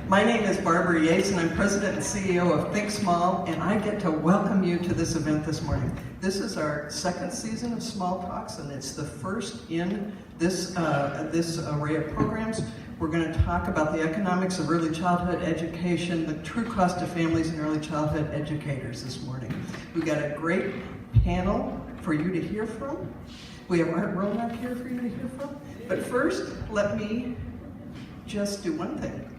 My name is Barbara Yates, and I'm President and CEO of Think Small, and I get to welcome you to this event this morning. This is our second season of Small Talks, and it's the first in this array of programs. We're going to talk about the economics of early childhood education, the true cost of families and early childhood educators this morning. We've got a great panel for you to hear from. We have Art Rolnick here for you to hear from. But first, let me just do one thing.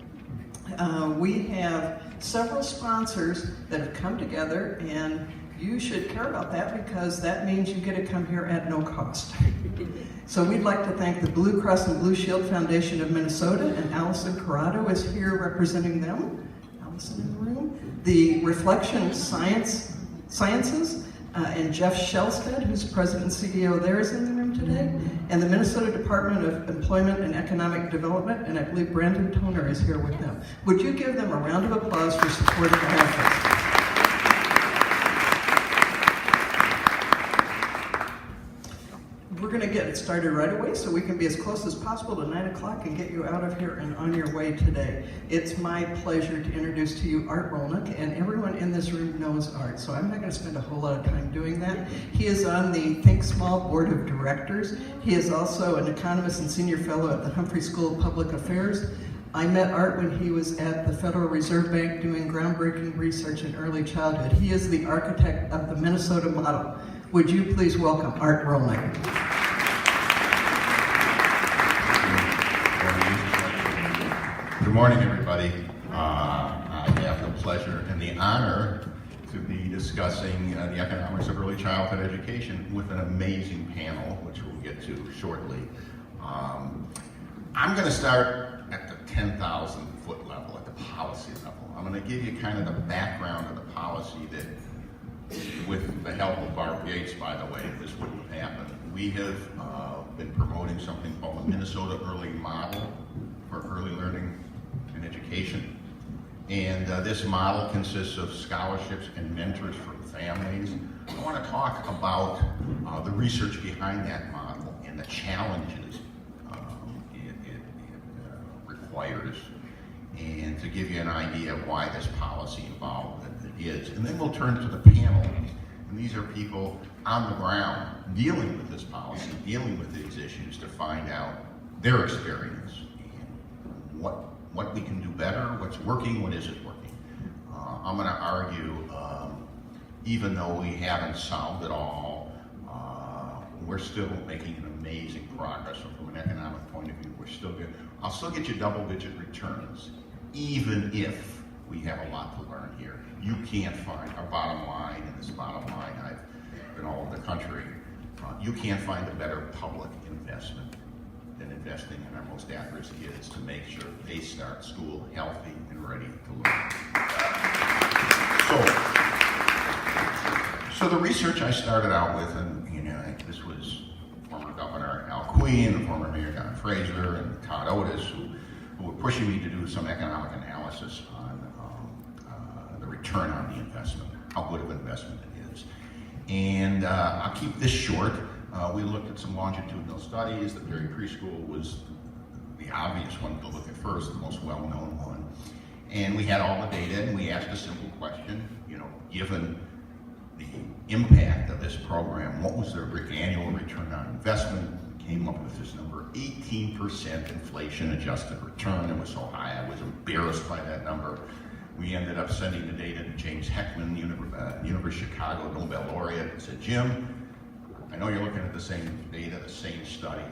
We have several sponsors that have come together, and you should care about that because that means you get to come here at no cost. So we'd like to thank the Blue Cross and Blue Shield Foundation of Minnesota, and Allison Corrado is here representing them. Allison in the room. The Reflection Sciences, and Jeff Shellstead, who's President and CEO there, is in the room today. And the Minnesota Department of Employment and Economic Development, and I believe Brandon Toner is here with them. Would you give them a round of applause for supporting our efforts? We're going to get it started right away so we can be as close as possible to 9 o'clock and get you out of here and on your way today. It's my pleasure to introduce to you Art Rolnick, and everyone in this room knows Art, so I'm not going to spend a whole lot of time doing that. He is on the Think Small Board of Directors. He is also an economist and senior fellow at the Humphrey School of Public Affairs. I met Art when he was at the Federal Reserve Bank doing groundbreaking research in early childhood. He is the architect of the Minnesota model. Would you please welcome Art Rolnick? Good morning, everybody. I have the pleasure and the honor to be discussing the economics of early childhood education with an amazing panel, which we'll get to shortly. I'm going to start at the 10,000 foot level, at the policy level. I'm going to give you kind of the background of the policy that, with the help of Barbara Yates, by the way, this wouldn't have happened. We have been promoting something called the Minnesota Early Model for Early Learning and Education. And this model consists of scholarships and mentors for families. I want to talk about the research behind that model and the challenges it requires, and to give you an idea of why this policy evolved as it is. And then we'll turn to the panel. And these are people on the ground dealing with this policy, dealing with these issues, to find out their experience and what we can do better, what's working, what isn't working. I'm going to argue, even though we haven't solved it all, we're still making an amazing progress. So from an economic point of view, we're still good. I'll still get you double-digit returns, even if we have a lot to learn here. You can't find our bottom line, and this bottom line, I've been all over the country, you can't find a better public investment than investing in our most at-risk kids to make sure they start school healthy and ready to learn. So the research I started out with, and this was former Governor Al Queen and former Mayor Don Fraser and Todd Otis, who were pushing me to do some economic analysis on the return on the investment, how good of an investment it is. And I'll keep this short. We looked at some longitudinal studies. The Perry Preschool was the obvious one to look at first, the most well-known one. And we had all the data, and we asked a simple question, given the impact of this program, what was their annual return on investment? We came up with this number, 18% inflation-adjusted return. It was so high, I was embarrassed by that number. We ended up sending the data to James Heckman, University of Chicago Nobel laureate, and said, Jim, I know you're looking at the same data, the same study.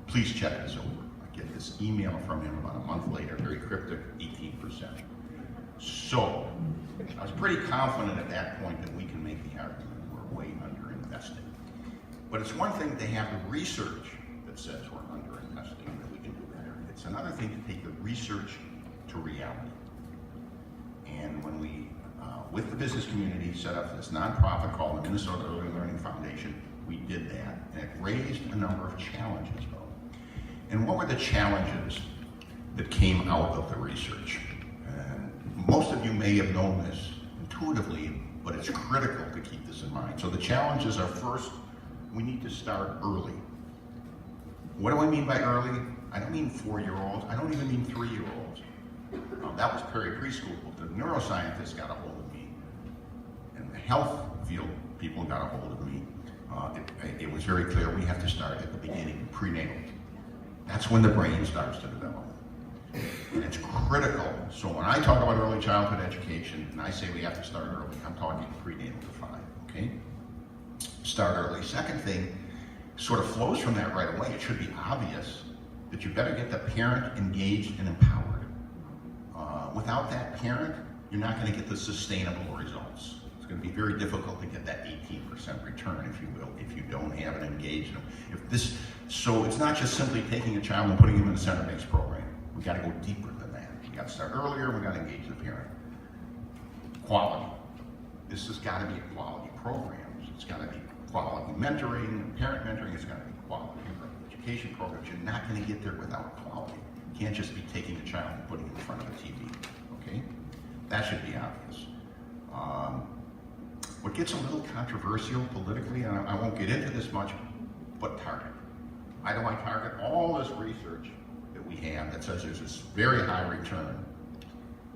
Please check this over. I get this email from him about a month later, very cryptic, 18%. So I was pretty confident at that point that we can make the argument we're way underinvesting. But it's one thing to have the research that says we're underinvesting and that we can do better. It's another thing to take the research to reality. And when we, with the business community, set up this nonprofit called the Minnesota Early Learning Foundation, we did that. And it raised a number of challenges, though. And what were the challenges that came out of the research? And most of you may have known this intuitively, but it's critical to keep this in mind. So the challenges are, first, we need to start early. What do I mean by early? I don't mean 4-year-olds. I don't even mean 3-year-olds. That was preschool. The neuroscientists got a hold of me, and the health field people got a hold of me. It was very clear we have to start at the beginning, prenatal. That's when the brain starts to develop. And it's critical. So when I talk about early childhood education, and I say we have to start early, I'm talking prenatal to 5, okay? Start early. Second thing, sort of flows from that right away. It should be obvious that you better get the parent engaged and empowered. Without that parent, you're not going to get the sustainable results. It's going to be very difficult to get that 18% return, if you will, if you don't have an engaged. So it's not just simply taking a child and putting him in a center-based program. We got to go deeper than that. We got to start earlier. We got to engage the parent. Quality. This has got to be a quality program. It's got to be quality mentoring, parent mentoring. It's got to be quality education programs. You're not going to get there without quality. You can't just be taking a child and putting him in front of a TV. Okay, that should be obvious. What gets a little controversial politically, and I won't get into this much, but target. Why do I target? All this research that we have that says there's this very high return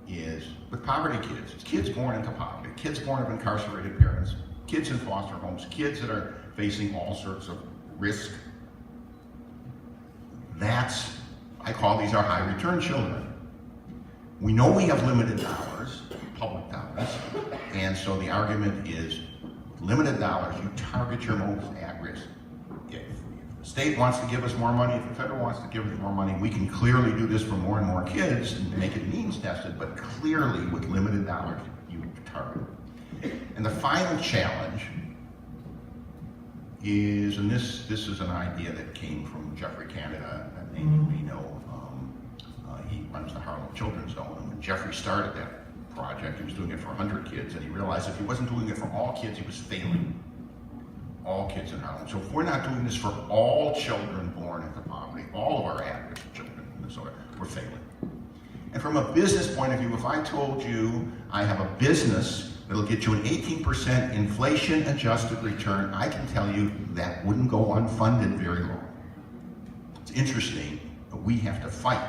is with poverty kids. It's kids born into poverty, kids born of incarcerated parents, kids in foster homes, kids that are facing all sorts of risk. I call these our high return children. We know we have limited dollars, public dollars, and so the argument is, with limited dollars, you target your most at risk. If the state wants to give us more money, if the federal wants to give us more money, we can clearly do this for more and more kids and make it means tested, but clearly with limited dollars, you target. And the final challenge is, and this is an idea that came from Jeffrey Canada, that many of you may know. He runs the Harlem Children's Zone, and when Jeffrey started that project, he was doing it for 100 kids, and he realized if he wasn't doing it for all kids, he was failing all kids in Harlem. So if we're not doing this for all children born into poverty, all of our at-risk children in Minnesota, we're failing. And from a business point of view, if I told you I have a business that'll get you an 18% inflation-adjusted return, I can tell you that wouldn't go unfunded very long. It's interesting, but we have to fight,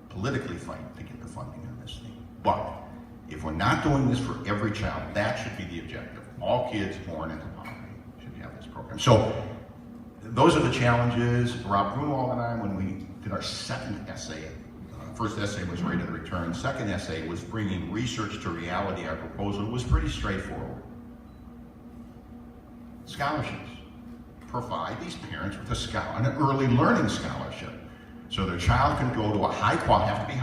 politically fight, to get the funding on this thing. But if we're not doing this for every child, that should be the objective. All kids born into poverty should have this program. So those are the challenges. Rob Grunwald and I, when we did our second essay, first essay was rate of the return. Second essay was bringing research to reality. Our proposal was pretty straightforward. Scholarships. Provide these parents with an early learning scholarship, so their child can go to a high quality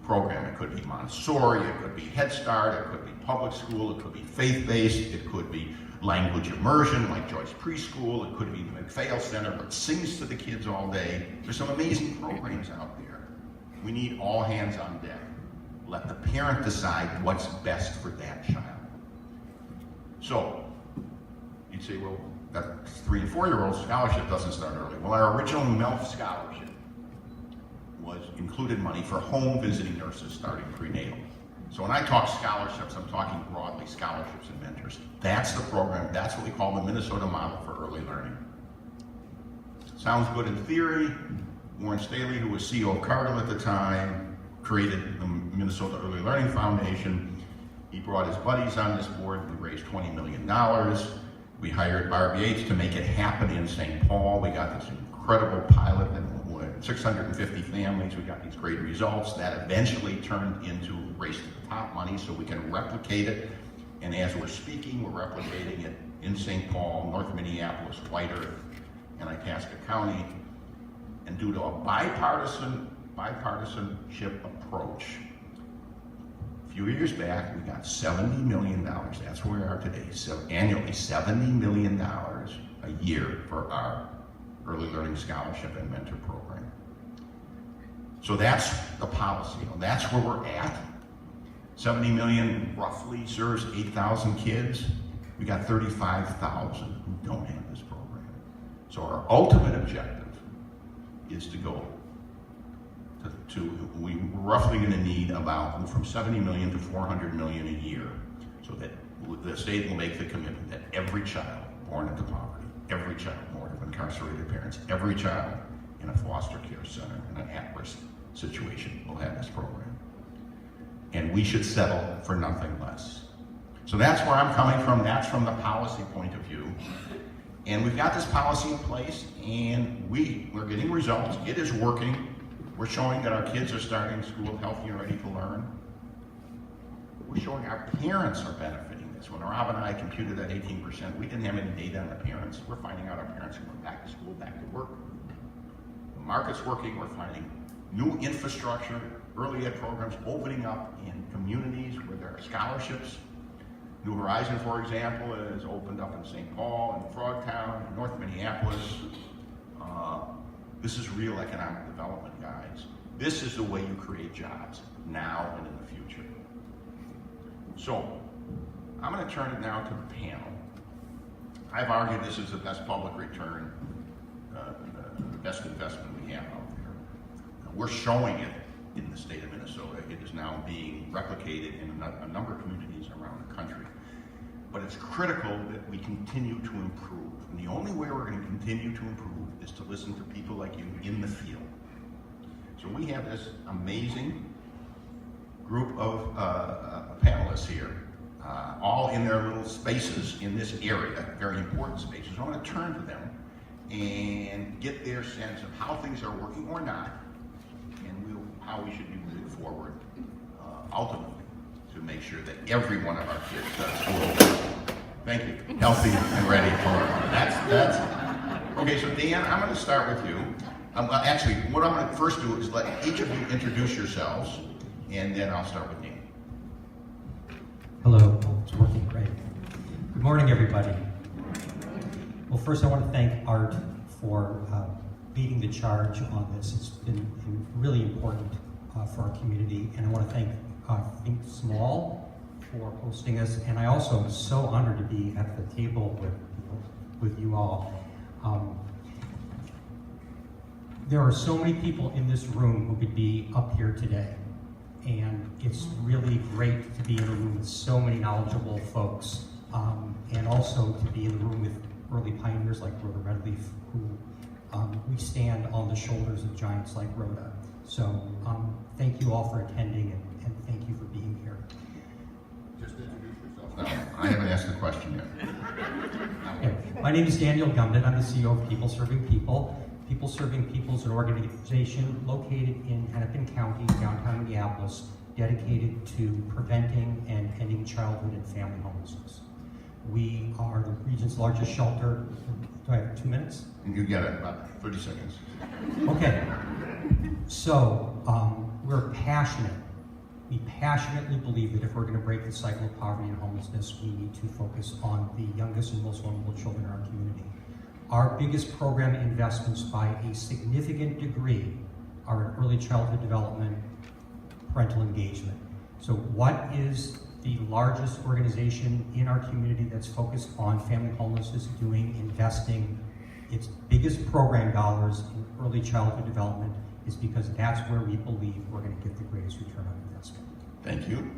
program. It could be Montessori, it could be Head Start, it could be public school, it could be faith-based, it could be language immersion like Joyce Preschool, it could be the McPhail Center, but sings to the kids all day. There's some amazing programs out there. We need all hands on deck. Let the parent decide what's best for that child. So, you'd say, well, that 3 and 4-year-old scholarship doesn't start early. Well, our original MELF scholarship included money for home visiting nurses starting prenatal. So when I talk scholarships, I'm talking broadly scholarships and mentors. That's the program. That's what we call the Minnesota model for early learning. Sounds good in theory. Warren Staley, who was CEO of Cardinal at the time, created the Minnesota Early Learning Foundation. He brought his buddies on this board. We raised $20 million. We hired Barb Yates to make it happen in St. Paul. We got this incredible pilot that with 650 families. We got these great results. That eventually turned into Race to the Top money, so we can replicate it. And as we're speaking, we're replicating it in St. Paul, North Minneapolis, White Earth, and Itasca County. And due to a bipartisanship approach, a few years back, we got $70 million. That's where we are today. So annually, $70 million a year for our early learning scholarship and mentor program. So that's the policy. That's where we're at. 70 million roughly serves 8,000 kids. We got 35,000 who don't have this program. So our ultimate objective is to go we're roughly going to need about from 70 million to 400 million a year, so that the state will make the commitment that every child born into poverty, every child born of incarcerated parents, every child in a foster care center, in an at-risk situation, will have this program. And we should settle for nothing less. So that's where I'm coming from. That's from the policy point of view. And we've got this policy in place, and we're getting results. It is working. We're showing that our kids are starting school healthy and ready to learn. We're showing our parents are benefiting this. When Rob and I computed that 18%, we didn't have any data on the parents. We're finding out our parents are going back to school, back to work. The market's working. We're finding new infrastructure, early ed programs opening up in communities where there are scholarships. New Horizon, for example, has opened up in St. Paul and Frogtown, and North Minneapolis. This is real economic development, guys. This is the way you create jobs, now and in the future. So, I'm going to turn it now to the panel. I've argued this is the best public return, the best investment we have out there. We're showing it in the state of Minnesota. It is now being replicated in a number of communities around the country. But it's critical that we continue to improve. And the only way we're going to continue to improve is to listen to people like you in the field. So we have this amazing group of panelists here, all in their little spaces in this area, very important spaces. I'm going to turn to them and get their sense of how things are working or not, and how we should be moving forward ultimately to make sure that every one of our kids does school. Thank you. Healthy and ready to learn. That's okay. So Dan, I'm going to start with you. Actually, what I'm going to first do is let each of you introduce yourselves, and then I'll start with Dan. Hello. It's working great. Good morning, everybody. Well, first I want to thank Art for leading the charge on this. It's been really important for our community, and I want to thank Think Small for hosting us, and I also am so honored to be at the table with you all. There are so many people in this room who could be up here today, and it's really great to be in a room with so many knowledgeable folks, and also to be in the room with early pioneers like Rhoda Redleaf, who we stand on the shoulders of giants like Rhoda. So thank you all for attending, and thank you for being here. Just introduce yourself. No, I haven't asked the question yet. Okay. My name is Daniel Gumnit. I'm the CEO of People Serving People. People Serving People is an organization located in Hennepin County, downtown Minneapolis, dedicated to preventing and ending childhood and family homelessness. We are the region's largest shelter. Do I have 2 minutes? You get it, about 30 seconds. Okay. So, we're passionate. We passionately believe that if we're going to break the cycle of poverty and homelessness, we need to focus on the youngest and most vulnerable children in our community. Our biggest program investments by a significant degree are in early childhood development, parental engagement. So what is the largest organization in our community that's focused on family homelessness doing, investing its biggest program dollars in early childhood development, is because that's where we believe we're going to get the greatest return on investment. Thank you.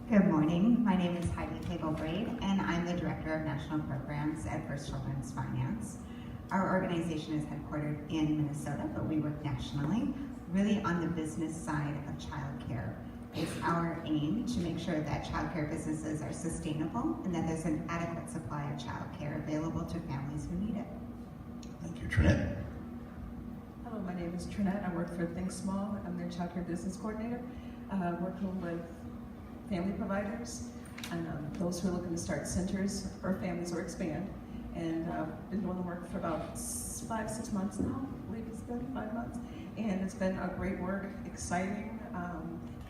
Good morning. My name is Heidi Hagel Braid, and I'm the Director of National Programs at First Children's Finance. Our organization is headquartered in Minnesota, but we work nationally, really on the business side of childcare. It's our aim to make sure that childcare businesses are sustainable and that there's an adequate supply of childcare available to families who need it. Thank you, Trinette. Hello, my name is Trinette. I work for Think Small. I'm their childcare business coordinator, working with family providers and those who are looking to start centers for families or expand. And been doing the work for about 5-6 months now. I believe it's been 5 months. And it's been a great work, exciting.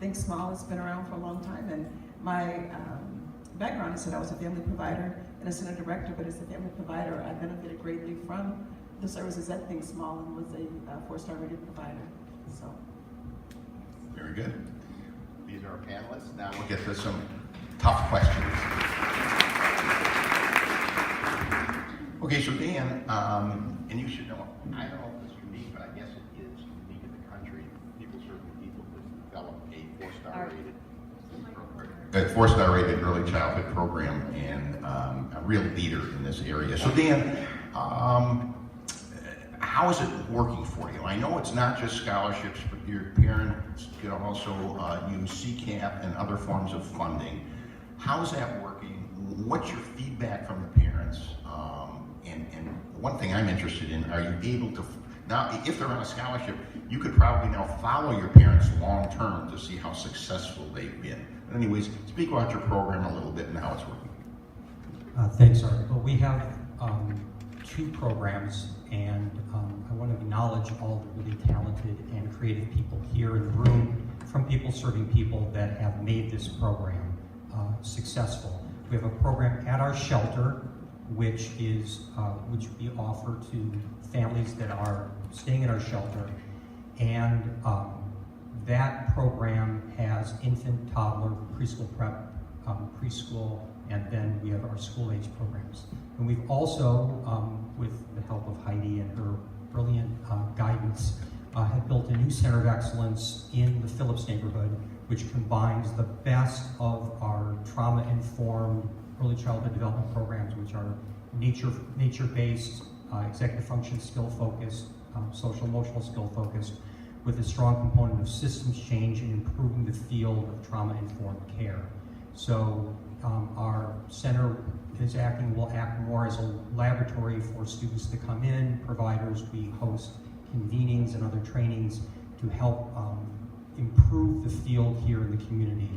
Think Small has been around for a long time. And my background is that I was a family provider and a center director, but as a family provider, I benefited greatly from the services at Think Small and was a 4-star rated provider. So. Very good. These are our panelists. Now we'll get to some tough questions. Okay, so Dan, and you should know, I don't know if it's unique, but I guess it is unique in the country. People Serving People has developed a 4-star rated early childhood program, and a real leader in this area. So Dan, how is it working for you? I know it's not just scholarships, but your parents can also use CCAP and other forms of funding. How's that working? What's your feedback from the parents? And one thing I'm interested in, are you able to, now if they're on a scholarship, you could probably now follow your parents long term to see how successful they've been. But anyways, speak about your program a little bit and how it's working. Thanks, Art. Well, we have 2 programs, and I want to acknowledge all the really talented and creative people here in the room, from people serving people that have made this program successful. We have a program at our shelter, which we offer to families that are staying in our shelter, and that program has infant, toddler, preschool prep, preschool, and then we have our school-age programs. And we've also, with the help of Heidi and her brilliant guidance, have built a new center of excellence in the Phillips neighborhood, which combines the best of our trauma-informed early childhood development programs, which are nature-based, executive function skill-focused, social-emotional skill-focused, with a strong component of systems change and improving the field of trauma-informed care. So our center will act more as a laboratory for students to come in, providers. We host convenings and other trainings to help improve the field here in the community.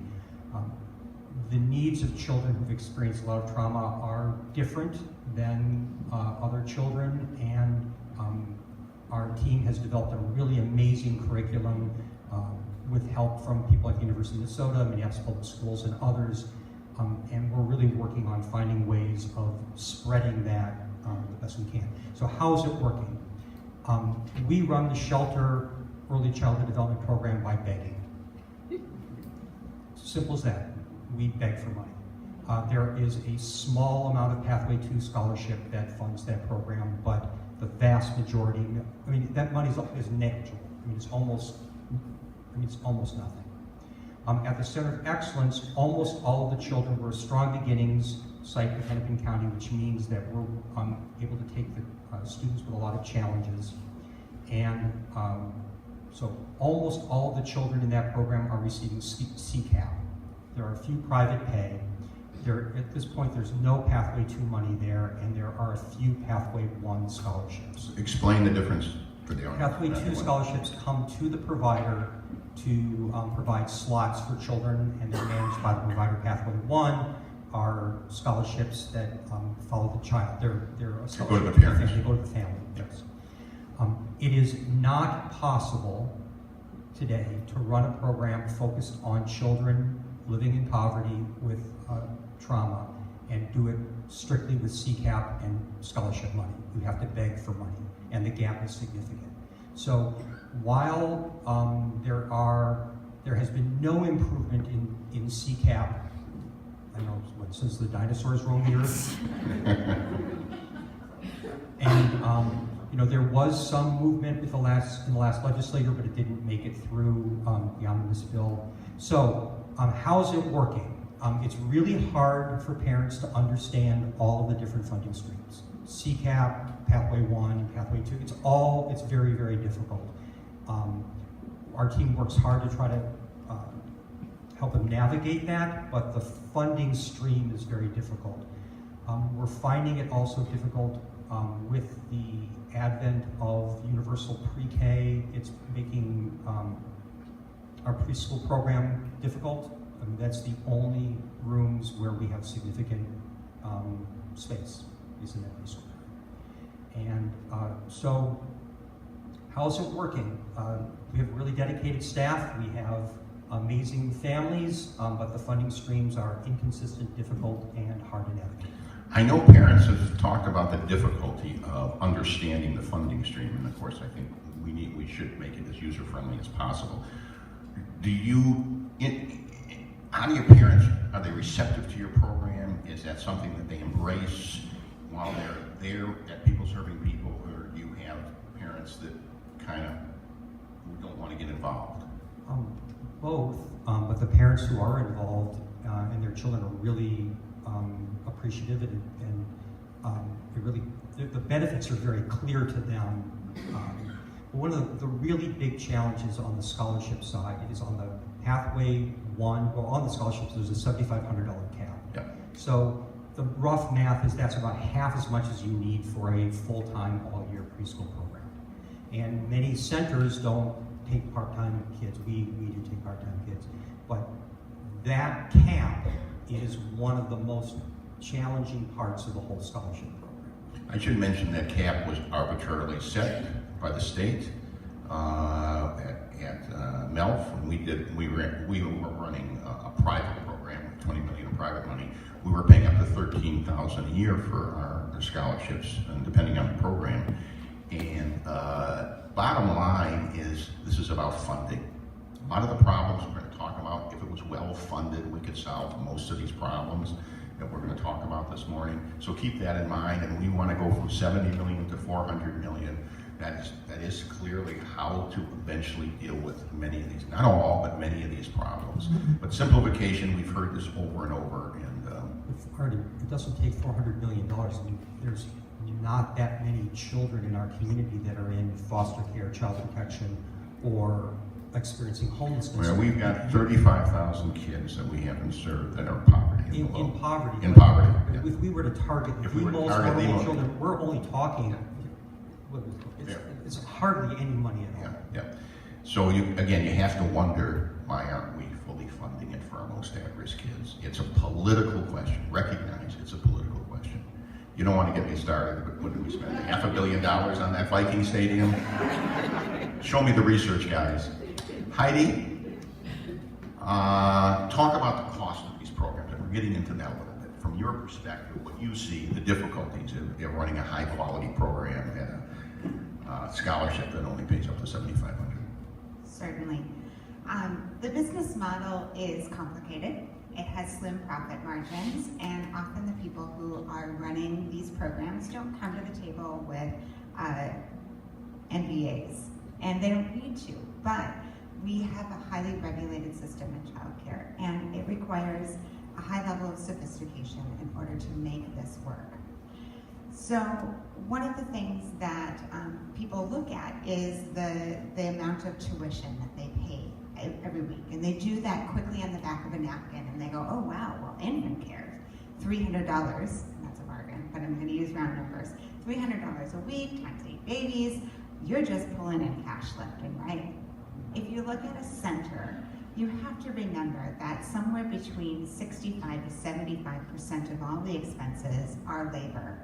The needs of children who've experienced a lot of trauma are different than other children, and our team has developed a really amazing curriculum with help from people at the University of Minnesota, Minneapolis Public Schools, and others. And we're really working on finding ways of spreading that the best we can. So how is it working? We run the shelter early childhood development program by begging. Simple as that. We beg for money. There is a small amount of Pathway 2 scholarship that funds that program, but the vast majority, I mean, that money is negligible. I mean, it's almost nothing. At the Center of Excellence, almost all of the children were strong beginnings site in Hennepin County, which means that we're able to take the students with a lot of challenges. And so almost all of the children in that program are receiving CCAP. There are a few private pay. At this point, there's no Pathway 2 money there, and there are a few Pathway 1 scholarships. Explain the difference for the audience. Pathway 2 scholarships come to the provider to provide slots for children, and they're managed by the provider. Pathway 1 are scholarships that follow the child. They're a scholarship. Go to the parents. They go to the family, yes. It is not possible today to run a program focused on children living in poverty with trauma and do it strictly with CCAP and scholarship money. You have to beg for money, and the gap is significant. So while there has been no improvement in CCAP, I know since the dinosaurs roamed the earth, and there was some movement in the last legislature, but it didn't make it through the omnibus bill. So how's it working? It's really hard for parents to understand all of the different funding streams. CCAP, Pathway 1, Pathway 2, it's very, very difficult. Our team works hard to try to help them navigate that, but the funding stream is very difficult. We're finding it also difficult with the advent of universal pre-K. It's making our preschool program difficult. I mean, that's the only rooms where we have significant space, is in that preschool. And so, how's it working? We have really dedicated staff. We have amazing families, but the funding streams are inconsistent, difficult, and hard to navigate. I know parents have talked about the difficulty of understanding the funding stream, and of course I think we should make it as user-friendly as possible. How do your parents, are they receptive to your program? Is that something that they embrace while they're there at People Serving People, or do you have parents that kind of don't want to get involved? Both, but the parents who are involved and their children are really appreciative, and the benefits are very clear to them One of the really big challenges on the scholarship side is on the Pathway 1, well, on the scholarships, there's a $7,500 cap. Yep. So the rough math is that's about half as much as you need for a full-time all-year preschool program. And many centers don't take part-time kids. We do take part-time kids. But that cap is one of the most challenging parts of the whole scholarship program. I should mention that cap was arbitrarily set by the state at MELF. When we were running a private program with $20 million of private money. We were paying up to $13,000 a year for our scholarships, and depending on the program. And bottom line is, this is about funding. A lot of the problems we're going to talk about, if it was well funded, we could solve most of these problems that we're going to talk about this morning. So keep that in mind, and we want to go from 70 million to 400 million. That is clearly how to eventually deal with many of these, not all, but many of these problems. But simplification, we've heard this over and over. And it doesn't take $400 million. I mean, there's not that many children in our community that are in foster care, child protection, or experiencing homelessness. well, we've got 35,000 kids that we haven't served that are poverty. In poverty. In poverty. Yeah. If we were to target If the we were to most target the vulnerable most- children, we're only talking, it's hardly any money at all. Yeah. So you have to wonder, why aren't we fully funding it for our most at-risk kids? It's a political question. Recognize it's a political question. You don't want to get me started, but what did we spend? $500 million on that Viking stadium? Show me the research, guys. Heidi, talk about the cost of these programs. And we're getting into that a little bit. From your perspective, what you see, the difficulties of running a high-quality program and a scholarship that only pays up to $7,500. Certainly. The business model is complicated. It has slim profit margins, and often the people who are running these programs don't come to the table with MBAs, and they don't need to. But we have a highly regulated system in childcare, and it requires a high level of sophistication in order to make this work. So one of the things that people look at is the amount of tuition that they pay every week. And they do that quickly on the back of a napkin, and they go, oh wow, well, infant care, $300, and that's a bargain, but I'm going to use round numbers, $300 a week times 8 babies, you're just pulling in cash left and right. If you look at a center, you have to remember that somewhere between 65 to 75% of all the expenses are labor.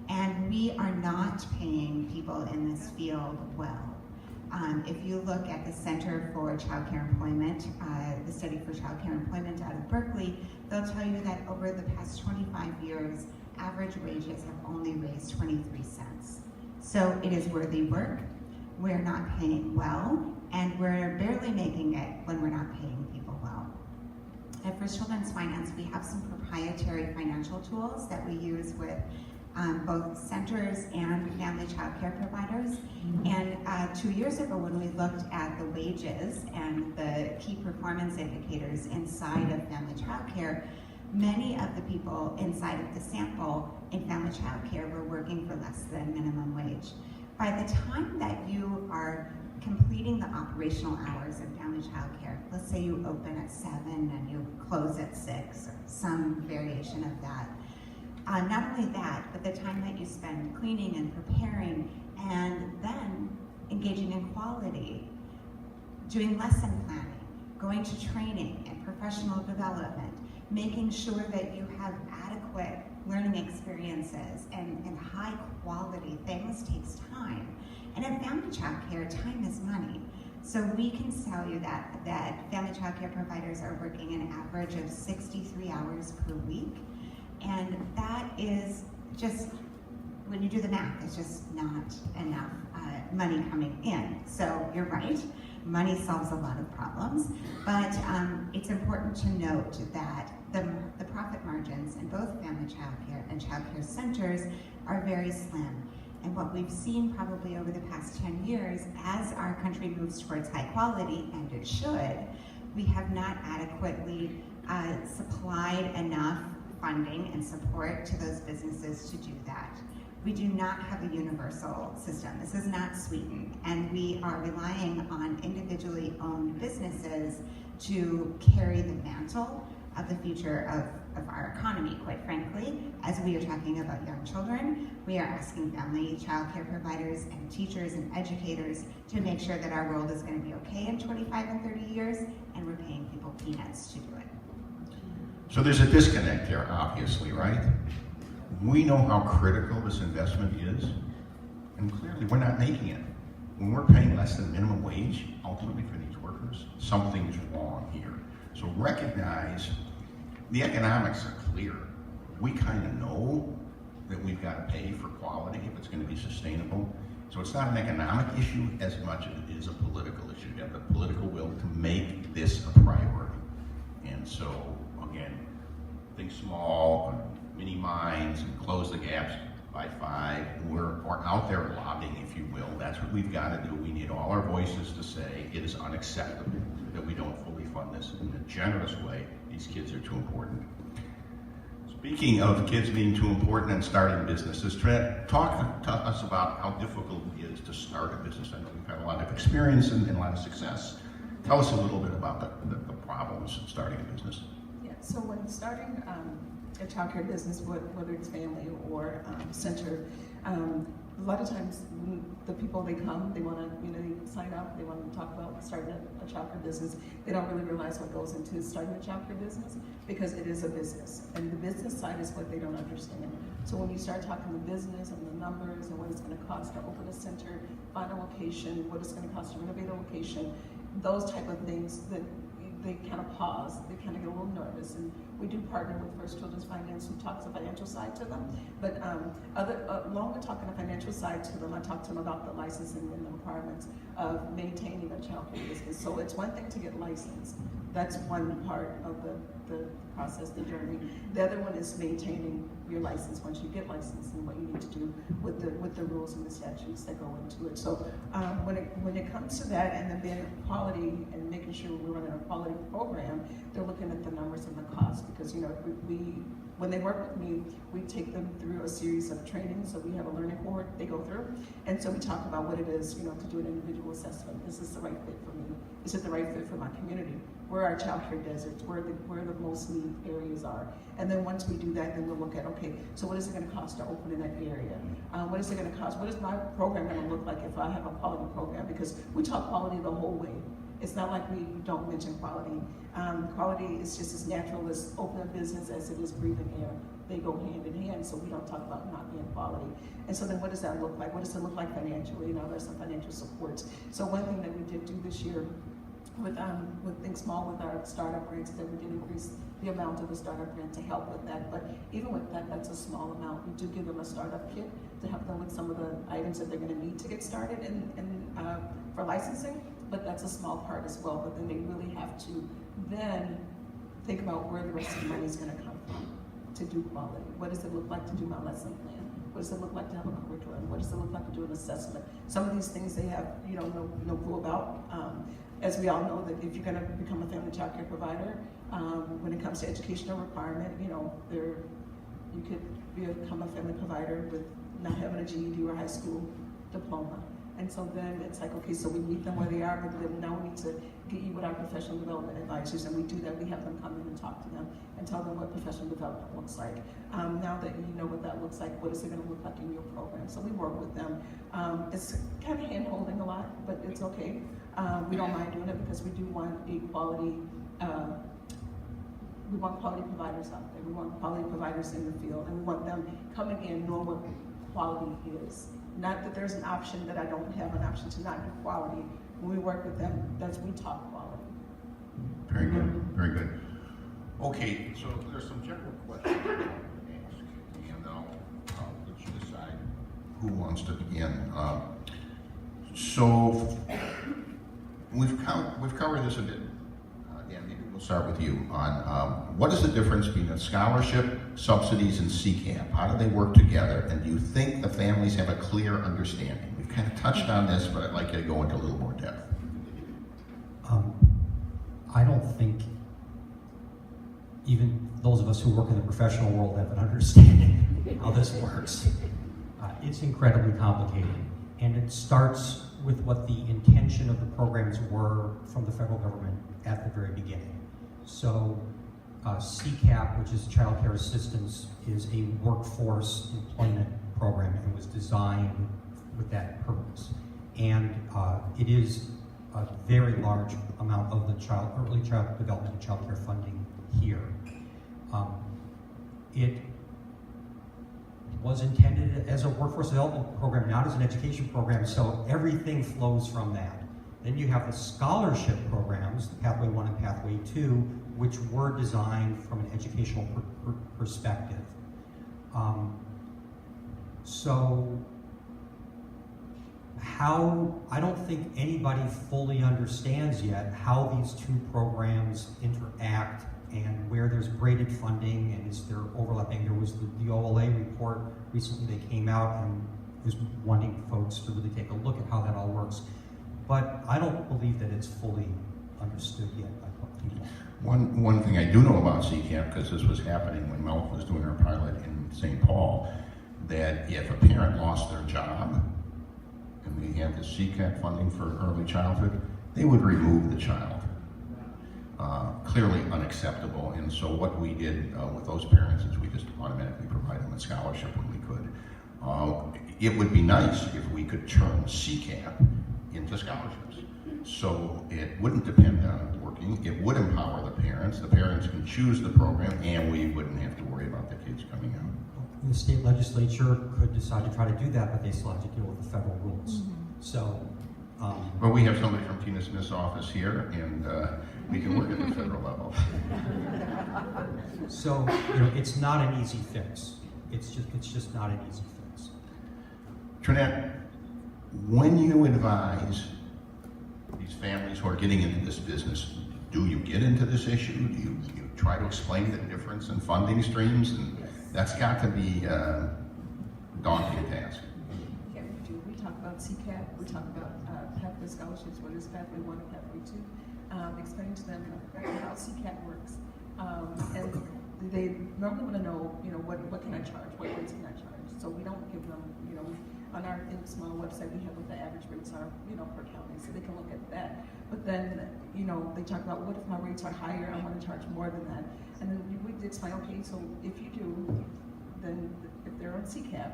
And we are not paying people in this field well. If you look at the Center for Child Care Employment, the study for child care employment out of Berkeley, they'll tell you that over the past 25 years, average wages have only raised 23 cents. So it is worthy work. We're not paying well, and we're barely making it when we're not paying people well. At First Children's Finance, we have some proprietary financial tools that we use with both centers and family child care providers. And 2 years ago, when we looked at the wages and the key performance indicators inside of family child care, many of the people inside of the sample in family child care were working for less than minimum wage. By the time that you are completing the operational hours of family child care, let's say you open at 7 and you close at 6, or some variation of that, not only that, but the time that you spend cleaning and preparing, and then engaging in quality, doing lesson planning, going to training and professional development, making sure that you have adequate learning experiences and high quality things takes time. And in family child care, time is money. So we can tell you that family child care providers are working an average of 63 hours per week. And that is just, when you do the math, it's just not enough money coming in. So you're right, money solves a lot of problems, but it's important to note that the profit margins in both family child care and child care centers are very slim. And what we've seen probably over the past 10 years, as our country moves towards high quality, and it should, we have not adequately supplied enough funding and support to those businesses to do that. We do not have a universal system. This is not Sweden, and we are relying on individually owned businesses to carry the mantle of the future of our economy, quite frankly. As we are talking about young children, we are asking family, child care providers, and teachers and educators to make sure that our world is going to be okay in 25 and 30 years, and we're paying people peanuts to do it. So there's a disconnect here, obviously, right? We know how critical this investment is, and clearly we're not making it. When we're paying less than minimum wage, ultimately for these workers, something's wrong here. So recognize the economics are clear. We kind of know that we've got to pay for quality if it's going to be sustainable. So it's not an economic issue as much as it is a political issue. You have the political will to make this a priority. And so, again, think small, mini minds, and close the gaps by 5. We're out there lobbying, if you will. That's what we've got to do. We need all our voices to say it is unacceptable that we don't fully fund this in a generous way. These kids are too important. Speaking of kids being too important and starting businesses, Trinette, talk to us about how difficult it is to start a business. I know we've had a lot of experience and a lot of success. Tell us a little bit about the problems of starting a business. Yeah, so when starting a childcare business, whether it's family or center, a lot of times the people they come, they want to, they sign up, they want to talk about starting a childcare business. They don't really realize what goes into starting a childcare business, because it is a business, and the business side is what they don't understand. So when you start talking the business and the numbers and what it's going to cost to open a center, find a location, what it's going to cost to renovate a location, those type of things, that they kind of pause, they kind of get a little nervous. And we do partner with First Children's Finance, who talks the financial side to them. But along with talking the financial side to them, I talk to them about the licensing and the requirements of maintaining a child care business. So it's one thing to get licensed. That's one part of the process, the journey. The other one is maintaining your license once you get licensed, and what you need to do with the rules and the statutes that go into it. So when it comes to that, and then being quality and making sure we're running a quality program, they're looking at the numbers and the cost, because when they work with me, we take them through a series of trainings. So we have a learning cohort they go through, and so we talk about what it is, to do an individual assessment. Is this the right fit for me? Is it the right fit for my community? Where our childcare deserts, where the most need areas are. And then once we do that, then we'll look at, okay, so what is it going to cost to open in that area? What is it going to cost? What is my program going to look like if I have a quality program? Because we talk quality the whole way. It's not like we don't mention quality. Quality is just as natural as opening a business as it is breathing air. They go hand in hand, so we don't talk about not being quality. And so then what does that look like? What does it look like financially? There's some financial supports. So one thing that we did do this year with Think Small, with our startup grants, that we did increase the amount of the startup grant to help with that. But even with that, that's a small amount. We do give them a startup kit to help them with some of the items that they're going to need to get started for licensing. But that's a small part as well. But then they really have to then think about where the rest of the money is going to come from to do quality. What does it look like to do my lesson plan? What does it look like to have a curriculum? What does it look like to do an assessment? Some of these things they have, no clue about. As we all know, that if you're going to become a family child care provider, when it comes to educational requirement, you could become a family provider with not having a GED or high school diploma. And so then it's like, okay, so we meet them where they are, but then now we need to get you with our professional development advisors, and we do that. We have them come in and talk to them and tell them what professional development looks like. Now that you know what that looks like, what is it going to look like in your program? So we work with them. It's kind of hand-holding a lot, but it's okay. We don't mind doing it, because we do want a quality, we want quality providers out there. We want quality providers in the field, and we want them coming in knowing what quality is. Not that there's an option that I don't have an option to not do quality. When we work with them, we talk quality. Very good, very good. Okay, so there's some general questions I want to ask, and I'll let you decide who wants to begin. So we've covered this a bit. Dan, maybe we'll start with you on what is the difference between a scholarship, subsidies, and CCAP? How do they work together? And do you think the families have a clear understanding? We've kind of touched on this, but I'd like you to go into a little more depth. I don't think even those of us who work in the professional world have an understanding how this works. it's incredibly complicated. And it starts with what the intention of the programs were from the federal government at the very beginning. So CCAP, which is Child Care Assistance, is a workforce employment program and was designed with that purpose. And it is a very large amount of the early child development and child care funding here. It was intended as a workforce development program, not as an education program, so everything flows from that. Then you have the scholarship programs, the Pathway 1 and Pathway 2, which were designed from an educational perspective. So I don't think anybody fully understands yet how these two programs interact and where there's braided funding and is there overlapping. There was the OLA report recently that came out and is wanting folks to really take a look at how that all works. But I don't believe that it's fully understood yet by people. One thing I do know about CCAP, because this was happening when Mel was doing her pilot in St. Paul, that if a parent lost their job and we had the CCAP funding for early childhood, they would remove the child. Clearly unacceptable, and so what we did with those parents is we just automatically provide them a scholarship when we could. It would be nice if we could turn CCAP into scholarships. So it wouldn't depend on working, it would empower the parents can choose the program, and we wouldn't have to worry about the kids coming out. The state legislature could decide to try to do that, but they still have to deal with the federal rules. So, But we have somebody from Tina Smith's office here, and we can work at the federal level. so it's not an easy fix. It's just not an easy fix. Trinette, when you advise these families who are getting into this business, do you get into this issue? Do you try to explain the difference in funding streams? And that's got to be a daunting task. Yeah, we do. We talk about CCAP, we talk about pathway scholarships, what is pathway 1 and pathway 2, explaining to them how CCAP works. And they normally want to know, what can I charge? What rates can I charge? So we don't give them, on our Think Small website, we have what the average rates are, per county, so they can look at that. But then, they talk about what if my rates are higher, I want to charge more than that. And then we explain, okay, so if you do, then if they're on CCAP,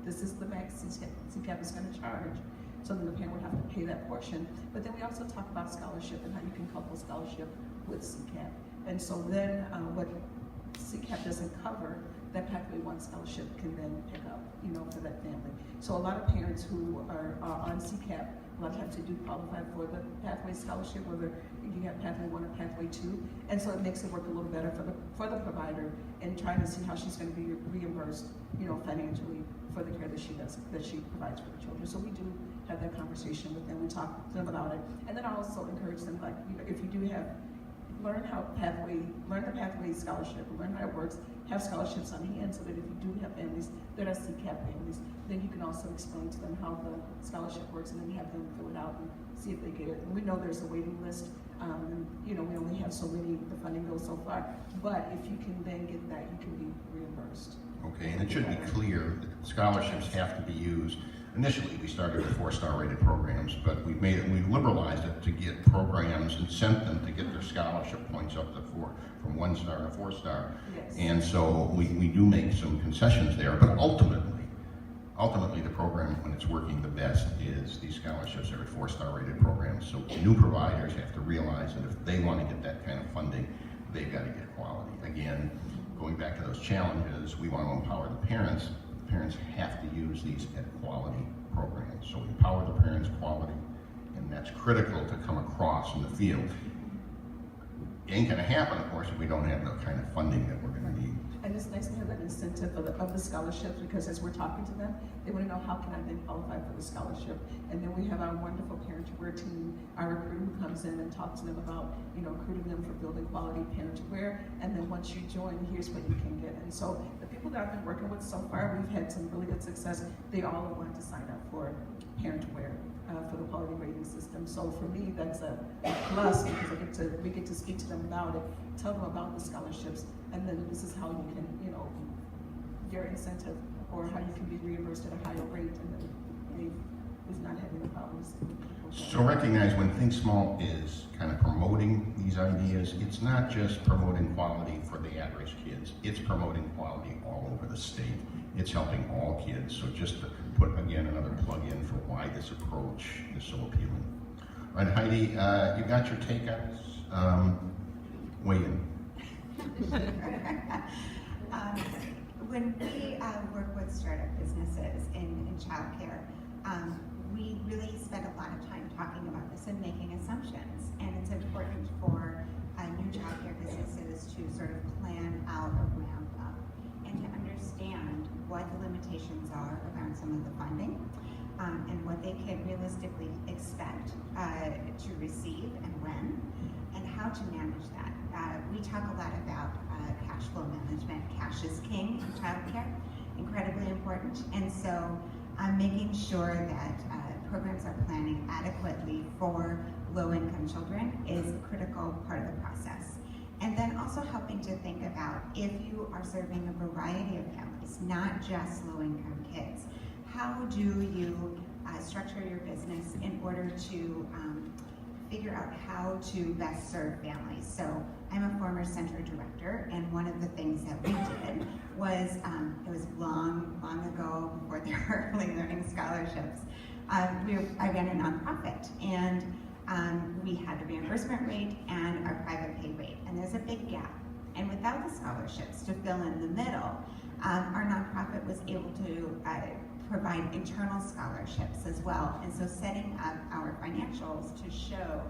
this is the max CCAP is going to charge. So then the parent would have to pay that portion. But then we also talk about scholarship and how you can couple scholarship with CCAP. And so then what CCAP doesn't cover, that Pathway 1 scholarship can then pick up, for that family. So a lot of parents who are on CCAP, a lot of times they do qualify for the Pathway scholarship, whether you have Pathway 1 or Pathway 2. And so it makes it work a little better for the provider in trying to see how she's going to be reimbursed, financially for the care that she provides for the children. So we do have that conversation with them. We talk to them about it. And then I also encourage them, if you do learn the Pathway scholarship, learn how it works, have scholarships on hand so that if you do have families that are CCAP families, then you can also explain to them how the scholarship works and then have them fill it out and see if they get it. And we know there's a waiting list, and we only have so many, the funding goes so far, but if you can then get that, you can be reimbursed. Okay, and it should be clear that scholarships have to be used. Initially, we started with 4-star rated programs, but we liberalized it to get programs and sent them to get their scholarship points up to from 1-star to 4-star. Yes. And so we do make some concessions there, but ultimately the program, when it's working the best, is these scholarships are at 4-star rated programs. So new providers have to realize that if they want to get that kind of funding, they've got to get quality. Again, going back to those challenges, we want to empower the parents. The parents have to use these at quality programs. So empower the parents' quality, and that's critical to come across in the field. It ain't going to happen, of course, if we don't have the kind of funding that we're going to need. And it's nice to have that incentive of the scholarships, because as we're talking to them, they want to know how can I then qualify for the scholarship. And then we have our wonderful parent-to-wear team, our recruiter who comes in and talks to them about, recruiting them for building quality parent-to-wear. And then once you join, here's what you can get. And so the people that I've been working with so far, we've had some really good success. They all want to sign up for parent-to-wear. For the quality rating system. So for me, that's a plus, because we get to speak to them about it, tell them about the scholarships, and then this is how you can, your incentive or how you can be reimbursed at a higher rate, and then we've not had any problems. So recognize when Think Small is kind of promoting these ideas, it's not just promoting quality for the at-risk kids, it's promoting quality all over the state. It's helping all kids. So just to put, again, another plug in for why this approach is so appealing. All right, Heidi, you got your take on this? Weigh in. When we work with startup businesses in childcare, we really spend a lot of time talking about this and making assumptions. And it's important for new childcare businesses to sort of plan out a ramp up and to understand what the limitations are around some of the funding and what they can realistically expect to receive and when, and how to manage that. We talk a lot about cash flow management. Cash is king in childcare, incredibly important. And so making sure that programs are planning adequately for low-income children is a critical part of the process. And then also helping to think about, if you are serving a variety of families, not just low-income kids, how do you structure your business in order to figure out how to best serve families. So I'm a former center director, and one of the things that we did was, it was long ago before there were early learning scholarships, I ran a nonprofit, and we had the reimbursement rate and our private pay rate, and there's a big gap. And without the scholarships to fill in the middle, our nonprofit was able to provide internal scholarships as well. And so setting up our financials to show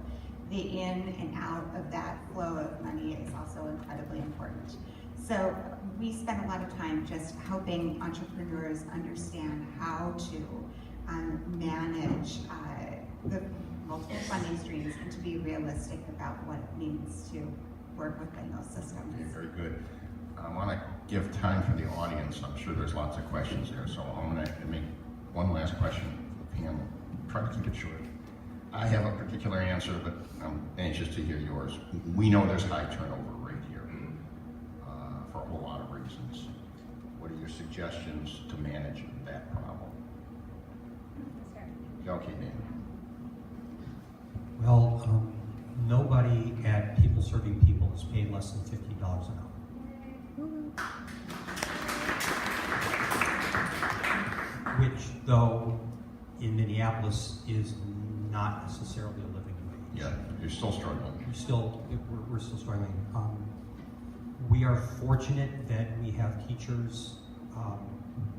the in and out of that flow of money is also incredibly important. So we spend a lot of time just helping entrepreneurs understand how to manage the multiple funding streams and to be realistic about what it means to work within those systems. Okay, very good. I want to give time for the audience. I'm sure there's lots of questions there, so I'm going to make one last question for the panel. Try to keep it short. I have a particular answer, but I'm anxious to hear yours. We know there's high turnover rate here for a whole lot of reasons. What are your suggestions to manage that problem? Okay, Dan. Well, nobody at People Serving People is paid less than $50 an hour. Which, though, in Minneapolis is not necessarily a living wage. Yeah, you're still struggling. We're still struggling. We are fortunate that we have teachers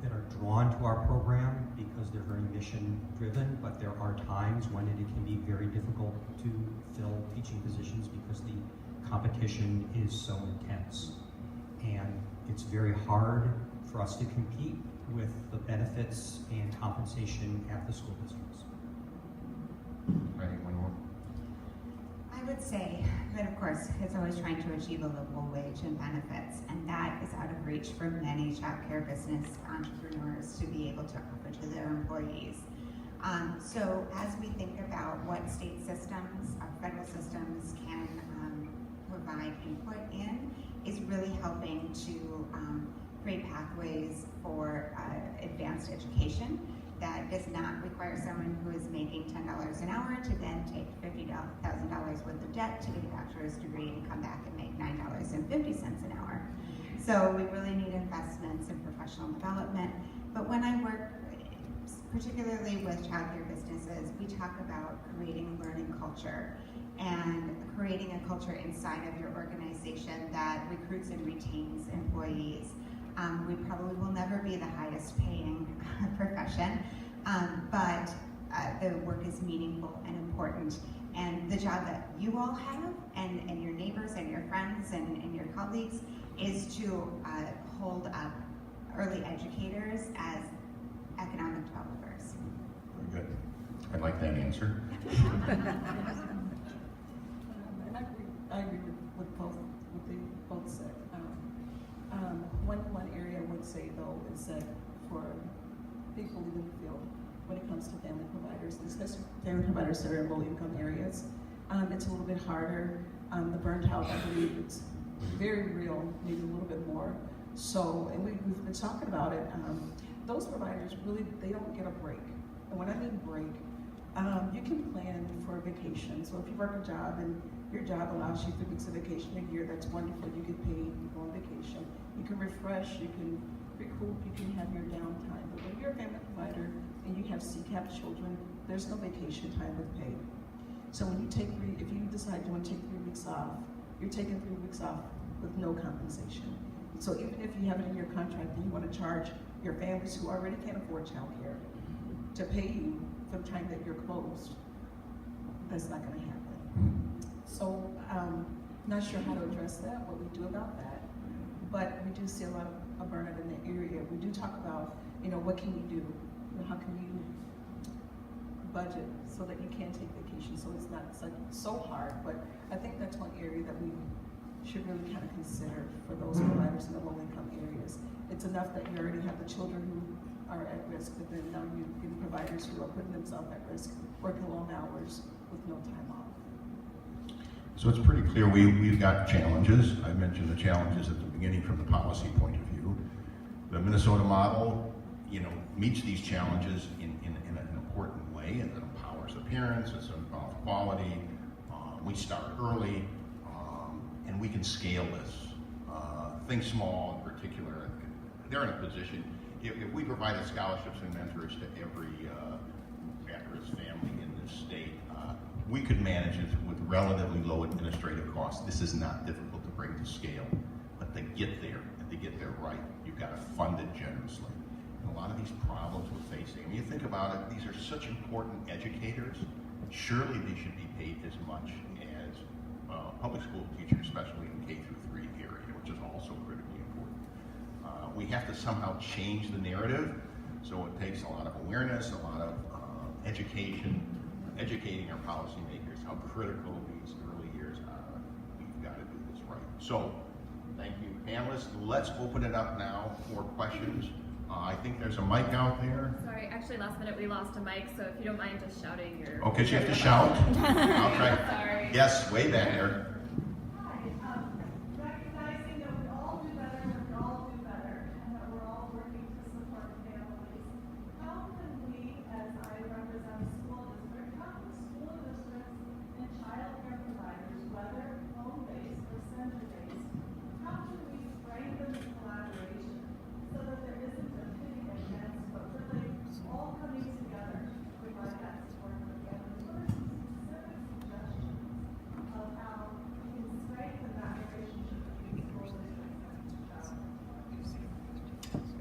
that are drawn to our program because they're very mission driven, but there are times when it can be very difficult to fill teaching positions because the competition is so intense. And it's very hard for us to compete with the benefits and compensation at the school districts. Ready, one more? I would say that, of course, it's always trying to achieve a livable wage and benefits, and that is out of reach for many childcare business entrepreneurs to be able to offer to their employees. So as we think about what state systems, our federal systems can provide input in, is really helping to create pathways for advanced education that does not require someone who is making $10 an hour to then take $50,000 worth of debt to get a bachelor's degree and come back and make $9.50 an hour. So we really need investments in professional development. But when I work particularly with childcare businesses, we talk about creating a learning culture and creating a culture inside of your organization that recruits and retains employees. We probably will never be the highest paying profession, but the work is meaningful and important. And the job that you all have, and your neighbors and your friends and your colleagues, is to hold up early educators as economic developers. Very good. I like that answer. And I agree with both, what they both said. One area I would say though is that for people in the field, when it comes to family providers, especially family providers that are in low income areas, it's a little bit harder. The burnt out, I believe, it's very real, maybe a little bit more. So, and we've been talking about it. those providers really, they don't get a break. And when I mean break, you can plan for a vacation. So if you work a job and your job allows you 3 weeks of vacation a year, that's wonderful. You get paid, you go on vacation. You can refresh, you can recoup, you can have your downtime. But when you're a family provider and you have CCAP children, there's no vacation time with pay. So when you take if you decide you want to take 3 weeks off, you're taking 3 weeks off with no compensation. So even if you have it in your contract and you want to charge your families who already can't afford childcare to pay you for the time that you're closed, that's not going to happen. So not sure how to address that, what we do about that, but we do see a lot of burnout in the area. We do talk about, what can you do? How can you budget so that you can take vacation so it's not so hard, but I think that's one area that we should really kind of consider for those providers in the low-income areas. It's enough that you already have the children who are at risk, but then now you get providers who are putting themselves at risk, working long hours with no time off. So it's pretty clear we've got challenges. I mentioned the challenges at the beginning from the policy point of view. The Minnesota model, meets these challenges in an important way, and it empowers the parents, it's about quality, we start early, and we can scale this. Think Small in particular, they're in a position, if we provided scholarships and mentors to every at-risk family in this state, we could manage it with relatively low administrative costs. This is not difficult to bring to scale, but to get there, and to get there right, you've got to fund it generously. And a lot of these problems we're facing, you think about it, these are such important educators, surely they should be paid as much as public school teachers, especially in K through 3 area, which is also critically important. We have to somehow change the narrative, so it takes a lot of awareness, a lot of education, educating our policymakers how critical these early years are. We've got to do this right. So, thank you, panelists. Let's open it up now for questions. I think there's a mic out there. Sorry, actually last minute we lost a mic, so if you don't mind just shouting your... Okay, so you have to shout? I'll try. Sorry. Yes, way back there. Hi, recognizing that we all do better when we all do better, and that we're all working to support families, how can we, as I represent a school district, how can school districts and child care providers, whether home-based or center-based, how can we strengthen the collaboration so that there isn't a pitting against, but really all coming together to provide that support for families? What are some specific suggestions of how we can strengthen that relationship between school districts and child care?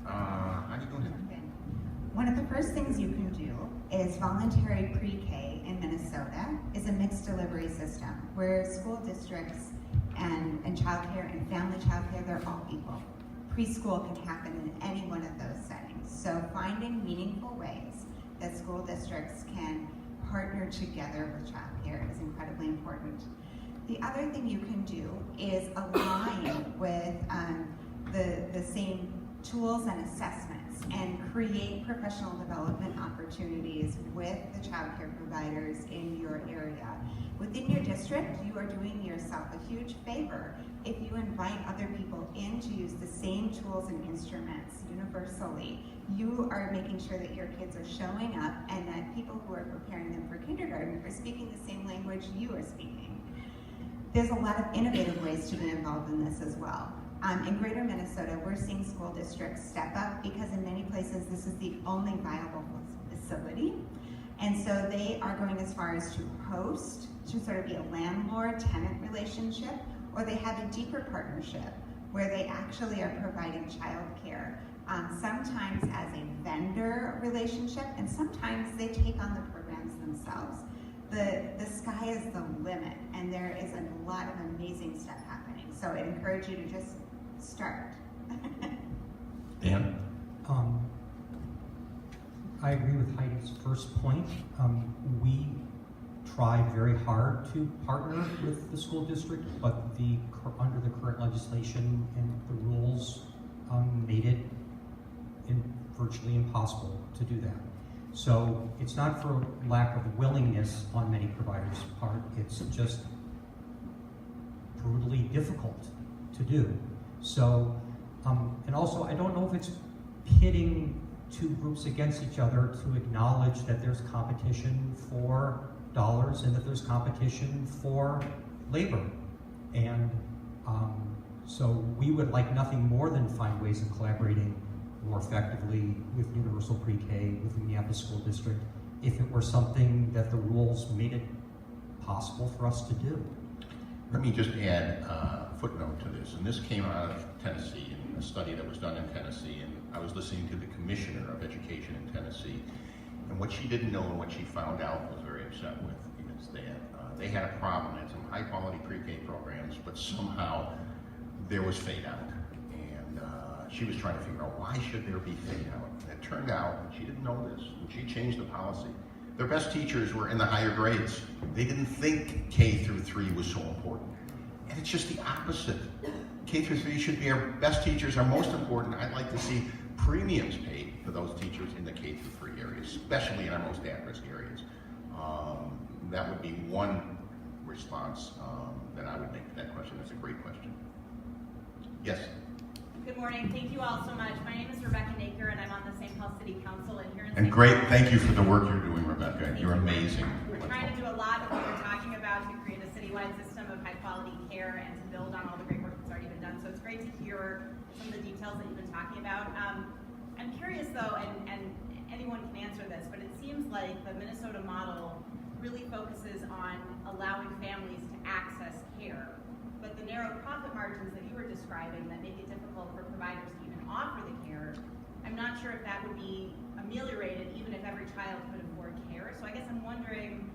Heidi, go ahead. One of the first things you can do is voluntary pre-K in Minnesota is a mixed delivery system where school districts and childcare and family childcare, they're all equal. Preschool can happen in any one of those settings. So finding meaningful ways that school districts can partner together with childcare is incredibly important. The other thing you can do is align with the same tools and assessments and create professional development opportunities with the childcare providers in your area. Within your district, you are doing yourself a huge favor if you invite other people in to use the same tools and instruments universally. You are making sure that your kids are showing up and that people who are preparing them for kindergarten are speaking the same language you are speaking. There's a lot of innovative ways to be involved in this as well. In Greater Minnesota, we're seeing school districts step up because in many places this is the only viable facility. And so they are going as far as to host, to sort of be a landlord-tenant relationship, or they have a deeper partnership where they actually are providing childcare, sometimes as a vendor relationship, and sometimes they take on the programs themselves. The sky is the limit, and there is a lot of amazing stuff happening. So I encourage you to just start. Dan? I agree with Heidi's first point. We tried very hard to partner with the school district, but under the current legislation and the rules made it virtually impossible to do that. So it's not for lack of willingness on many providers' part, it's just brutally difficult to do. So, and also I don't know if it's pitting two groups against each other, to acknowledge that there's competition for dollars and that there's competition for labor. And so we would like nothing more than find ways of collaborating more effectively with Universal Pre-K, with the Minneapolis School District, if it were something that the rules made it possible for us to do. Let me just add a footnote to this, and this came out of Tennessee, in a study that was done in Tennessee, and I was listening to the Commissioner of Education in Tennessee, and what she didn't know and what she found out was very upset with is that they had a problem at some high-quality pre-K programs, but somehow there was fade-out, and she was trying to figure out why should there be fade-out. And it turned out, and she didn't know this, and she changed the policy. Their best teachers were in the higher grades. They didn't think K through 3 was so important. And it's just the opposite. K through 3 should be our best teachers, are most important. I'd like to see premiums paid for those teachers in the K through 3 areas, especially in our most at-risk areas. That would be one response that I would make to that question. That's a great question. Yes? Good morning. Thank you all so much. My name is Rebecca Naker, and I'm on the St. Paul City Council. And here in And St. great, Paul, thank you for the work you're doing, Rebecca. You're amazing. We're trying to do a lot of what we're talking about to create a citywide system of high-quality care and to build on all the great work that's already been done. So it's great to hear some of the details that you've been talking about. I'm curious, though, and anyone can answer this, but it seems like the Minnesota model really focuses on allowing families to access care. But the narrow profit margins that you were describing that make it difficult for providers to even offer the care, I'm not sure if that would be ameliorated even if every child could afford care. So I guess I'm wondering,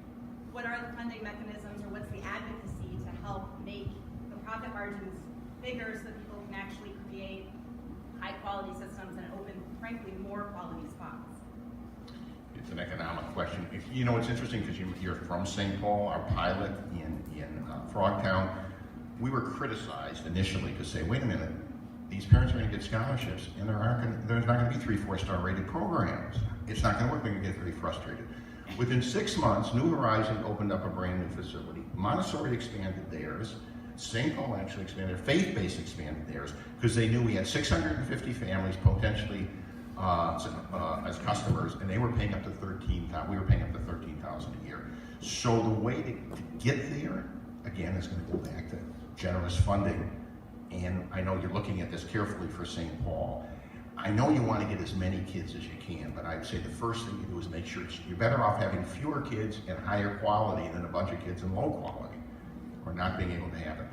what are the funding mechanisms or what's the advocacy to help make the profit margins bigger so that people can actually create high quality systems and open, frankly, more quality spots? It's an economic question. You know, it's interesting because you're from St. Paul. Our pilot in Frogtown, we were criticized initially to say, wait a minute, these parents are going to get scholarships and there's not going to be 3 4-star rated programs. It's not going to work. We're going to get very frustrated. Within 6 months, New Horizon opened up a brand new facility. Montessori expanded theirs. St. Paul actually expanded, Faith-Based expanded theirs, because they knew we had 650 families potentially as customers, and they were paying up to $13,000. We were paying up to $13,000 a year. So the way to get there, again, is going to go back to generous funding. And I know you're looking at this carefully for St. Paul. I know you want to get as many kids as you can, but I'd say the first thing you do is make sure you're better off having fewer kids and higher quality than a bunch of kids in low quality, or not being able to have it.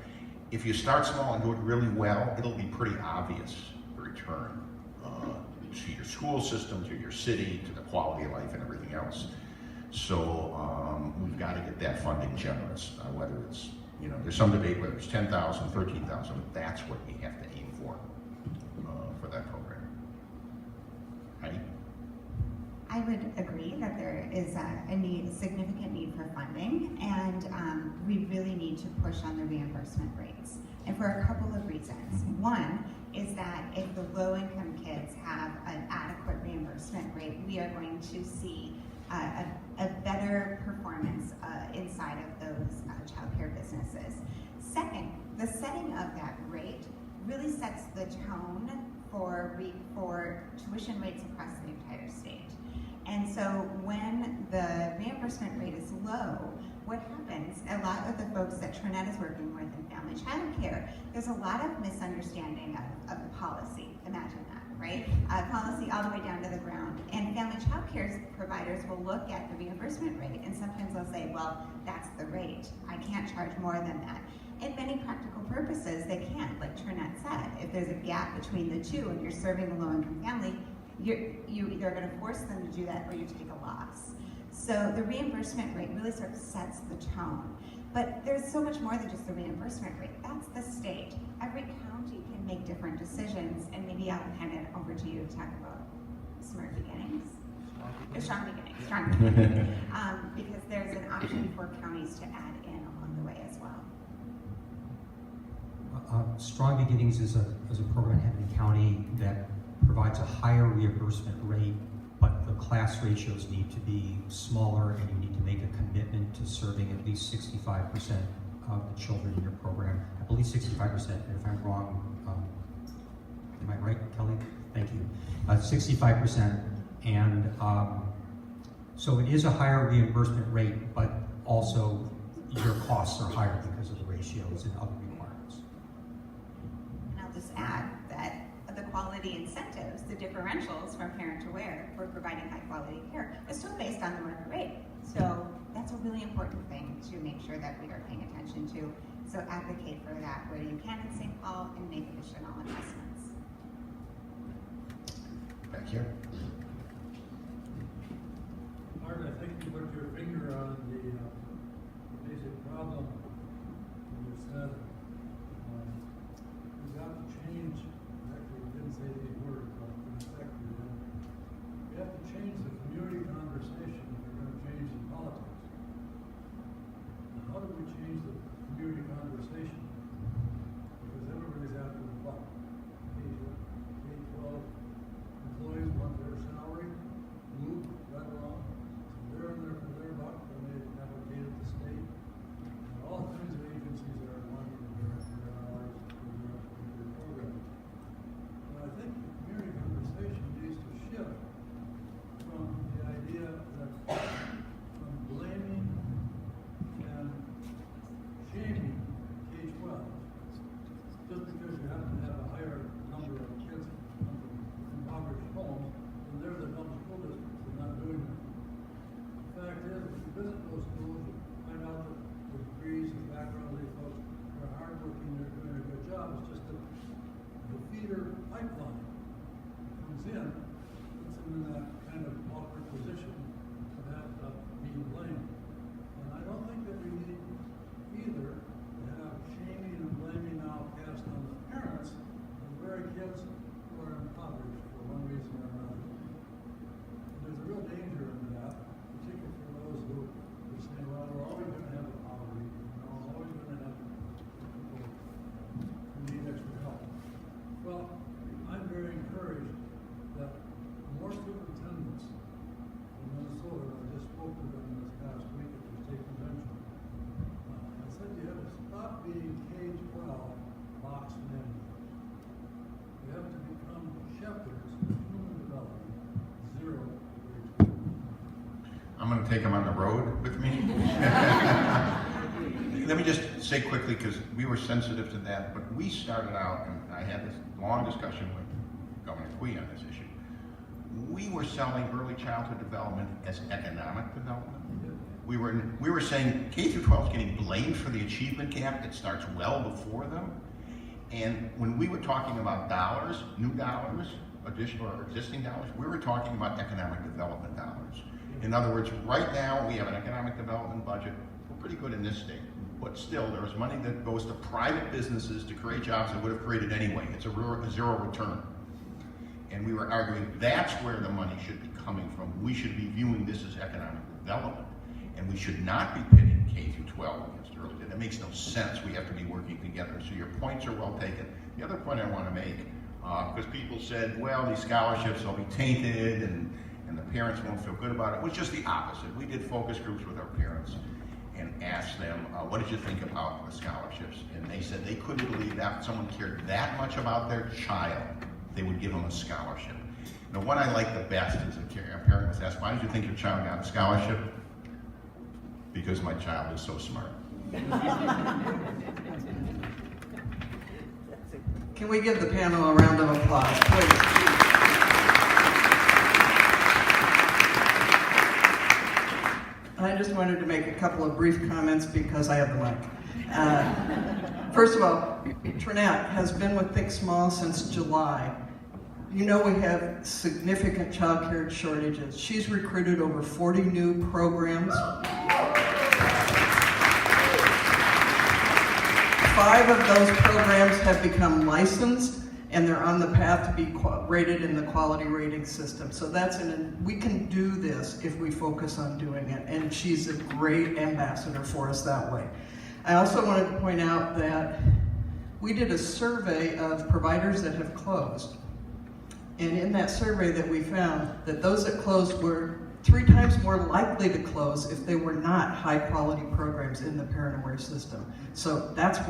If you start small and do it really well, it'll be pretty obvious, the return to your school system, to your city, to the quality of life and everything else. So we've got to get that funding generous, whether it's, you know, there's some debate whether it's 10,000, 13,000, but that's what we have to aim for that program. Heidi? I would agree that there is a significant need for funding, and we really need to push on the reimbursement rates, and for a couple of reasons. One is that if the low-income kids have an adequate reimbursement rate, we are going to see a better performance inside of those child care businesses. Second, the setting of that rate really sets the tone for tuition rates across the entire state. And so when the reimbursement rate is low, what happens, a lot of the folks that Trinette is working with in family child care, there's a lot of misunderstanding of the policy. Imagine that, right? Policy all the way down to the ground. And family child care providers will look at the reimbursement rate, and sometimes they'll say, well, that's the rate. I can't charge more than that. In many practical purposes, they can't. Like Trinette said, if there's a gap between the two and you're serving a low-income family, you either going to force them to do that or you take a loss. So the reimbursement rate really sort of sets the tone. But there's so much more than just the reimbursement rate. That's the state. Every county can make different decisions, and maybe I'll hand it over to you to talk about smart beginnings. Strong beginnings. Because there's an option for counties to add in along the way as well. Strong Beginnings is a program in Hennepin County that provides a higher reimbursement rate, but the class ratios need to be smaller, and you need to make a commitment to serving at least 65% of the children in your program. I believe 65%, and if I'm wrong, am I right, Kelly? Thank you. 65%. And so it is a higher reimbursement rate, but also your costs are higher because of the ratios and other requirements. And I'll just add that the quality incentives, the differentials from parent to where we're providing high quality care, is still based on the market rate. So that's a really important thing to make sure that we are paying attention to. So advocate for that where you can in St. Paul and make additional investments. Back here. Art, I think you put your finger on the basic problem when you said we've got to change. Actually, you didn't say these words, but in effect you did. We have to change the community conversation if we're going to change the politics. Now, how do we change the community conversation? Because everybody's after the buck. K-12 employees want their salary moved right along. They're in there for their buck when they advocate at the state. And all kinds of agencies are wanting their hours for their program. But I think the community conversation needs to shift from the idea that from blaming and shaming K-12 just because you happen to have a higher number of kids from impoverished homes, then they're the dumb school districts and not doing that. The fact is, if you visit those schools, you find out that the degrees and backgrounds of these folks are hardworking, they're doing a good job. It's just that the feeder pipeline comes in, puts them in that kind of awkward position of that being blamed. And I don't think that we need either to have shaming and blaming now cast on the parents of the very kids who are impoverished for one reason or another. There's a real danger in that, particularly for those who are saying, well, we're always going to have a poverty, we're always going to have people who need extra help. Well, I'm very encouraged that more superintendents in Minnesota, and I just spoke to them this past week at the state convention, I said you have to stop being K-12 box managers. You have to become shepherds of human development, zero grade school. I'm going to take them on the road with me. Let me just say quickly, because we were sensitive to that, but we started out, and I had this long discussion with Governor Quee on this issue. We were selling early childhood development as economic development. We were saying K through 12 is getting blamed for the achievement gap that starts well before them. And when we were talking about dollars, new dollars, additional or existing dollars, we were talking about economic development dollars. In other words, right now we have an economic development budget. We're pretty good in this state, but still there is money that goes to private businesses to create jobs that would have created anyway. It's a zero return. And we were arguing that's where the money should be coming from. We should be viewing this as economic development. And we should not be pitting K through 12 against early. That makes no sense. We have to be working together. So your points are well taken. The other point I want to make, because people said, well, these scholarships will be tainted and the parents won't feel good about it, was just the opposite. We did focus groups with our parents and asked them, what did you think about the scholarships? And they said they couldn't believe that someone cared that much about their child, they would give them a scholarship. Now, what I like the best is a parent was asked, why did you think your child got a scholarship? Because my child is so smart. Can we give the panel a round of applause, please? I just wanted to make a couple of brief comments because I have the mic. First of all, Trinette has been with Think Small since July. You know we have significant child care shortages. She's recruited over 40 new programs. 5 of those programs have become licensed, and they're on the path to be rated in the quality rating system. So we can do this if we focus on doing it, and she's a great ambassador for us that way. I also wanted to point out that we did a survey of providers that have closed. And in that survey that we found that those that closed were 3 times more likely to close if they were not high-quality programs in the parent-aware system. So that's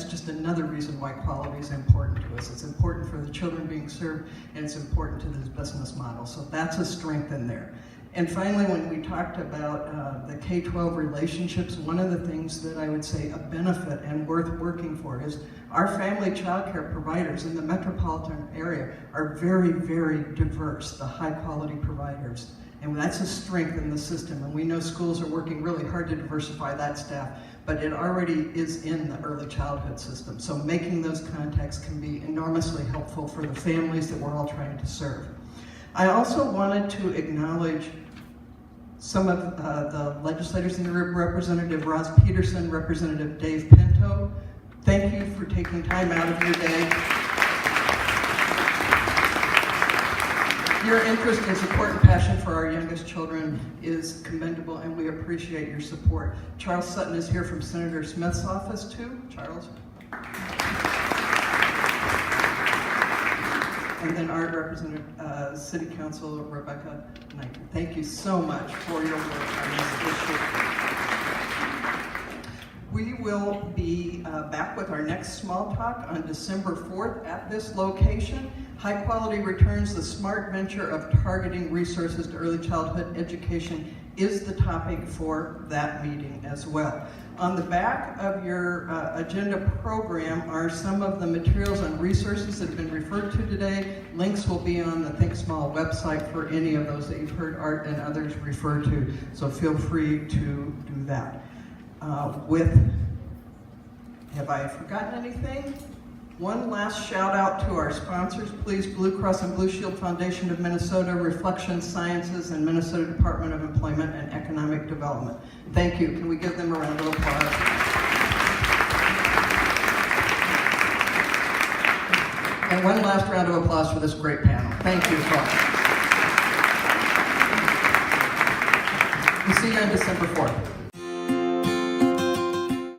just another reason why quality is important to us. It's important for the children being served, and it's important to this business model. So that's a strength in there. And finally, when we talked about the K-12 relationships, one of the things that I would say a benefit and worth working for is our family child care providers in the metropolitan area are very, very diverse, the high-quality providers. And that's a strength in the system. And we know schools are working really hard to diversify that staff, but it already is in the early childhood system. So making those contacts can be enormously helpful for the families that we're all trying to serve. I also wanted to acknowledge some of the legislators in the room, Representative Ross Peterson, Representative Dave Pinto. Thank you for taking time out of your day. Your interest and support and passion for our youngest children is commendable, and we appreciate your support. Charles Sutton is here from Senator Smith's office, too. Charles. And then our representative, City Council, Rebecca Knight. Thank you so much for your work on this issue. We will be back with our next small talk on December 4th at this location. High Quality Returns, the smart venture of targeting resources to early childhood education is the topic for that meeting as well. On the back of your agenda program are some of the materials and resources that have been referred to today. Links will be on the Think Small website for any of those that you've heard Art and others refer to, so feel free to do that. Have I forgotten anything? One last shout out to our sponsors, please. Blue Cross and Blue Shield Foundation of Minnesota, Reflection Sciences, and Minnesota Department of Employment and Economic Development. Thank you. Can we give them a round of applause? And one last round of applause for this great panel. Thank you, folks. We'll see you on December 4th.